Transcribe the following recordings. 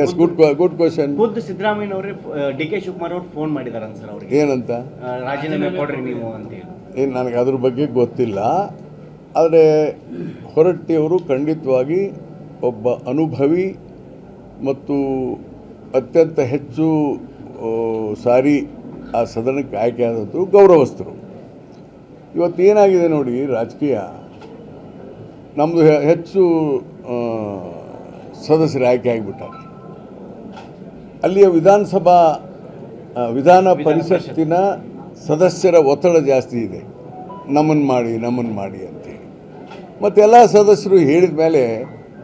Yes good question. ಖುದ್ದು ಸಿದ್ದರಾಮಯ್ಯನವರೇ D K Shivakumar ಅವರು ಫೋನ್ ಮಾಡಿದಾರಂತ ಸರ್ ಅವ್ರಿಗೆ, ಏನಂತ? ರಾಜೀನಾಮೆ ಕೊಡ್ರಿ ನೀವು ಅಂತೇಳಿ. ಏನು ನನಗೆ ಅದ್ರ ಬಗ್ಗೆ ಗೊತ್ತಿಲ್ಲ. ಆದರೆ ಹೊರಟ್ಟಿಯವರು ಖಂಡಿತವಾಗಿ ಒಬ್ಬ ಅನುಭವಿ ಮತ್ತು ಅತ್ಯಂತ ಹೆಚ್ಚು ಸಾರಿ ಆ ಸದನಕ್ಕೆ ಆಯ್ಕೆಯಾದದ್ದು ಗೌರವಸ್ಥರು. ಇವತ್ತು ಏನಾಗಿದೆ ನೋಡಿ, ರಾಜಕೀಯ ನಮ್ಮದು ಹೆಚ್ಚು ಸದಸ್ಯರು ಆಯ್ಕೆ ಆಗಿಬಿಟ್ಟಾರೆ. ಅಲ್ಲಿಯ ವಿಧಾನ ಪರಿಷತ್ತಿನ ಸದಸ್ಯರ ಒತ್ತಡ ಜಾಸ್ತಿ ಇದೆ, ನಮ್ಮನ್ನು ಮಾಡಿ ಅಂತೇಳಿ. ಮತ್ತು ಎಲ್ಲ ಸದಸ್ಯರು ಹೇಳಿದ ಮೇಲೆ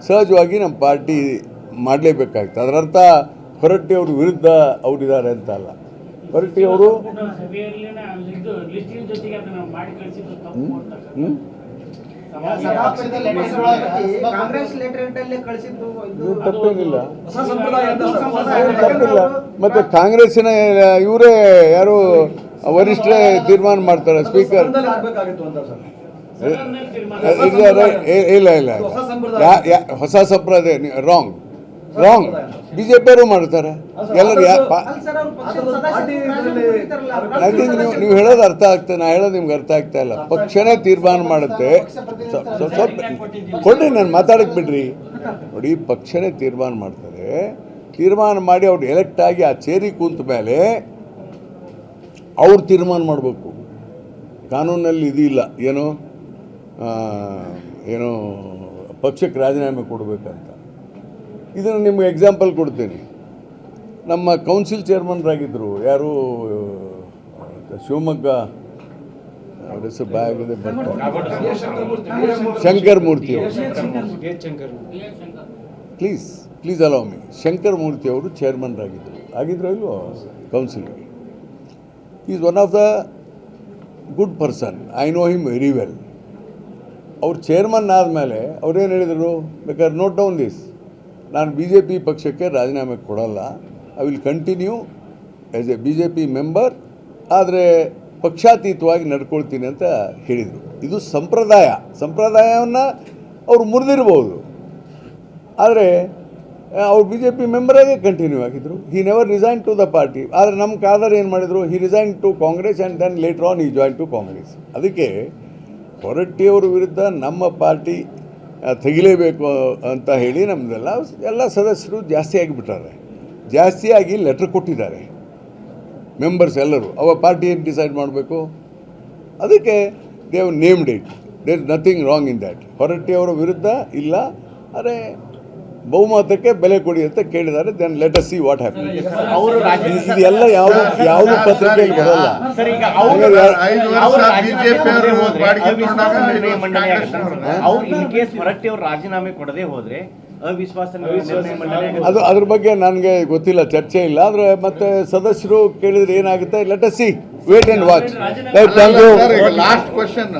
ಸಹಜವಾಗಿ ನಮ್ಮ ಪಾರ್ಟಿ ಮಾಡಲೇಬೇಕಾಗ್ತದೆ. ಅದರರ್ಥ ಹೊರಟ್ಟಿಯವ್ರ ವಿರುದ್ಧ ಅವರಿದ್ದಾರೆ ಅಂತ ಅಲ್ಲ. ಹೊರಟ್ಟಿಯವರು ತಪ್ಪೇನಿಲ್ಲ, ತಪ್ಪಿಲ್ಲ. ಮತ್ತು ಕಾಂಗ್ರೆಸ್ಸಿನ ಇವರೇ ಯಾರು ವರಿಷ್ಠರೇ ತೀರ್ಮಾನ ಮಾಡ್ತಾರೆ, ಸ್ಪೀಕರ್. ಇಲ್ಲ ಹೊಸ ಸಂಪ್ರದಾಯ ರಾಂಗ್. ಬಿಜೆಪಿಯವರು ಮಾಡ್ತಾರೆ ಎಲ್ಲರೂ. ಐ ಥಿಂಕ್ ನೀವು ಹೇಳೋದು ಅರ್ಥ ಆಗ್ತದೆ, ನಾ ಹೇಳೋದು ನಿಮ್ಗೆ ಅರ್ಥ ಆಗ್ತಾ ಇಲ್ಲ. ಪಕ್ಷನೇ ತೀರ್ಮಾನ ಮಾಡುತ್ತೆ. ಸ್ವಲ್ಪ ಕೊಡ್ರಿ, ನಾನು ಮಾತಾಡಕ್ಕೆ ಬಿಡ್ರಿ. ನೋಡಿ, ಪಕ್ಷನೇ ತೀರ್ಮಾನ ಮಾಡ್ತಾರೆ. ತೀರ್ಮಾನ ಮಾಡಿ ಅವ್ರು ಎಲೆಕ್ಟ್ ಆಗಿ ಆ ಚೇರಿ ಕೂತ ಮೇಲೆ ಅವ್ರು ತೀರ್ಮಾನ ಮಾಡಬೇಕು. ಕಾನೂನಲ್ಲಿ ಇದಿಲ್ಲ, ಏನೋ ಪಕ್ಷಕ್ಕೆ ರಾಜೀನಾಮೆ ಕೊಡಬೇಕಂತ. ಇದನ್ನು ನಿಮ್ಗೆ ಎಕ್ಸಾಂಪಲ್ ಕೊಡ್ತೀನಿ. ನಮ್ಮ ಕೌನ್ಸಿಲ್ ಚೇರ್ಮನ್ರಾಗಿದ್ದರು ಯಾರು, ಶಿವಮೊಗ್ಗ ಹೆಸರು ಬಾಯಾಗಿದೆ, ಶಂಕರ್ ಮೂರ್ತಿ ಅವರು. Please allow me. Shankar Murthy ಅವರು ಚೇರ್ಮನ್ರಾಗಿದ್ದರು ಇಲ್ವೋ ಕೌನ್ಸಿಲ್ಗೆ. Is one of the good person, I know him very well. ಅವ್ರು ಚೇರ್ಮನ್ ಆದಮೇಲೆ ಅವ್ರೇನು ಹೇಳಿದರು, ಬೇಕಾದ್ರೆ ನೋಟ್ ಡೌನ್ ದಿಸ್, ನಾನು BJP ಪಕ್ಷಕ್ಕೆ ರಾಜೀನಾಮೆ ಕೊಡಲ್ಲ, I will continue as a BJP member, ಆದರೆ ಪಕ್ಷಾತೀತವಾಗಿ ನಡ್ಕೊಳ್ತೀನಿ ಅಂತ ಹೇಳಿದರು. ಇದು ಸಂಪ್ರದಾಯವನ್ನು ಅವ್ರು ಮುರಿದಿರ್ಬೋದು, ಆದರೆ ಅವ್ರು BJP ಮೆಂಬರಾಗೇ ಕಂಟಿನ್ಯೂ ಆಗಿದ್ದರು. He never resign to the party. ಆದರೆ ನಮ್ಮ ಕಾದರ್ ಏನು ಮಾಡಿದರು, he resign to Congress and then later on he join to Congress. ಅದಕ್ಕೆ ಹೊರಟ್ಟಿಯವರ ವಿರುದ್ಧ ನಮ್ಮ ಪಾರ್ಟಿ ತೆಗಿಲೇಬೇಕು ಅಂತ ಹೇಳಿ ಎಲ್ಲ ಸದಸ್ಯರು ಜಾಸ್ತಿ ಆಗಿಬಿಟ್ಟಾರೆ. ಜಾಸ್ತಿಯಾಗಿ ಲೆಟ್ರ್ ಕೊಟ್ಟಿದ್ದಾರೆ ಮೆಂಬರ್ಸ್ ಎಲ್ಲರೂ. ಅವ ಪಾರ್ಟಿ ಏನು ಡಿಸೈಡ್ ಮಾಡಬೇಕು, ಅದಕ್ಕೆ they have named it. There is nothing wrong in that. ಹೊರಟ್ಟಿಯವರ ವಿರುದ್ಧ ಇಲ್ಲ, ಆದರೆ ಬಹುಮತಕ್ಕೆ ಬೆಲೆ ಕೊಡಿ ಅಂತ ಕೇಳಿದ್ದಾರೆ. Then let us see what happen. ಇದೆಲ್ಲ ಯಾವುದು ಪತ್ರಿಕೆಯಲ್ಲಿ ಬರಲ್ಲ. ರಾಜೀನಾಮೆ ಕೊಡದೆ ಹೋದ್ರೆ ಅದು ಅದ್ರ ಬಗ್ಗೆ ನನಗೆ ಗೊತ್ತಿಲ್ಲ, ಚರ್ಚೆ ಇಲ್ಲ. ಆದರೆ ಮತ್ತೆ ಸದಸ್ಯರು ಕೇಳಿದ್ರೆ ಏನಾಗುತ್ತೆ, let us see, wait and watch. Thank you. Last question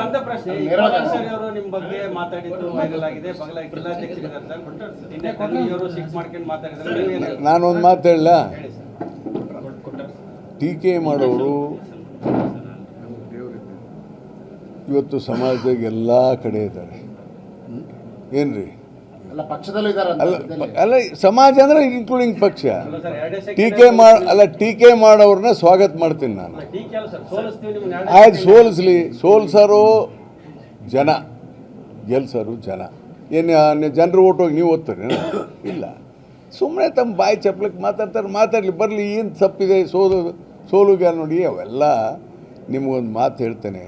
ಒಂದು ಪ್ರಶ್ನೆ, ಅವರು ನಿಮ್ಮ ಬಗ್ಗೆ ಮಾತಾಡಿದ್ದು ವೈರಲ್ ಆಗಿದೆ, ಬಗಲ ಜಿಲ್ಲಾಧ್ಯಕ್ಷರು ನಾನೊಂದು ಮಾತು ಹೇಳಲ್ಲ, ಟೀಕೆ ಮಾಡೋರು ಇವತ್ತು ಸಮಾಜದಾಗ ಎಲ್ಲ ಕಡೆ ಇದ್ದಾರೆ. ಏನ್ರಿ, ಅಲ್ಲ ಸಮಾಜ ಅಂದ್ರೆ ಇನ್ಕ್ಲೂಡಿಂಗ್ ಪಕ್ಷ. ಟೀಕೆ ಮಾಡೋರನ್ನ ಸ್ವಾಗತ ಮಾಡ್ತೀನಿ ನಾನು. ಆಯ್ತು, ಸೋಲ್ಸರು ಜನ, ಗೆಲ್ಸರು ಜನ. ಏನು ಜನರು ಓಟ್ ಹೋಗಿ ನೀವು ಓದ್ತಾರೆ? ಇಲ್ಲ, ಸುಮ್ಮನೆ ತಮ್ಮ ಬಾಯಿ ಚಪ್ಲಕ್ಕೆ ಮಾತಾಡಲಿ, ಬರಲಿ. ಏನು ತಪ್ಪಿದೆ ಸೋಲುಗ ನೋಡಿ. ಅವೆಲ್ಲ ನಿಮಗೊಂದು ಮಾತು ಹೇಳ್ತೇನೆ,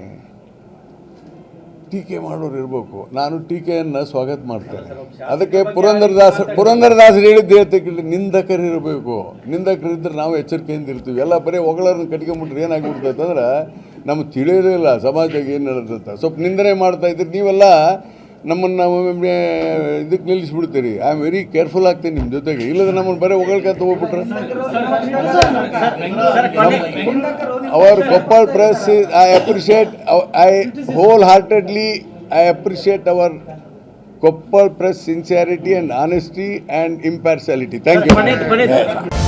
ಟೀಕೆ ಮಾಡೋರು ಇರಬೇಕು. ನಾನು ಟೀಕೆಯನ್ನು ಸ್ವಾಗತ ಮಾಡ್ತೇನೆ. ಅದಕ್ಕೆ ಪುರಂದರದಾಸರು ಹೇಳಿದ್ದು ಹೇಳ್ತಕ್ಕಂಥ ನಿಂದಕರಿರಬೇಕು. ನಿಂದಕರಿದ್ದರೆ ನಾವು ಎಚ್ಚರಿಕೆಯಿಂದ ಇರ್ತೀವಿ. ಎಲ್ಲ ಬರೀ ಹೊಗಳರನ್ನು ಕಟ್ಕೊಂಡ್ಬಿಟ್ರೆ ಏನಾಗಿಬಿಡ್ತೈತೆ ಅಂದ್ರೆ ನಮ್ಗೆ ತಿಳಿಯೋದೇ ಇಲ್ಲ ಸಮಾಜದಾಗ ಏನು ನಡೆದತ್ತ. ಸ್ವಲ್ಪ ನಿಂದನೆ ಮಾಡ್ತಾ ಇದ್ರೆ ನೀವೆಲ್ಲ ನಮ್ಮನ್ನು ಇದಕ್ಕೆ ನಿಲ್ಲಿಸ್ಬಿಡ್ತೀರಿ. ಐ ಆಮ್ ವೆರಿ ಕೇರ್ಫುಲ್ ಆಗ್ತೀನಿ ನಿಮ್ಮ ಜೊತೆಗೆ. ಇಲ್ಲದ್ರೆ ನಮ್ಮನ್ನು ಬರೀ ಹೊಗಳ್ಕಂತ ಹೋಗ್ಬಿಟ್ರೆ. ಅವರ್ Koppal press, I appreciate, I wholeheartedly appreciate our Koppal press sincerity and honesty and impartiality. Thank you.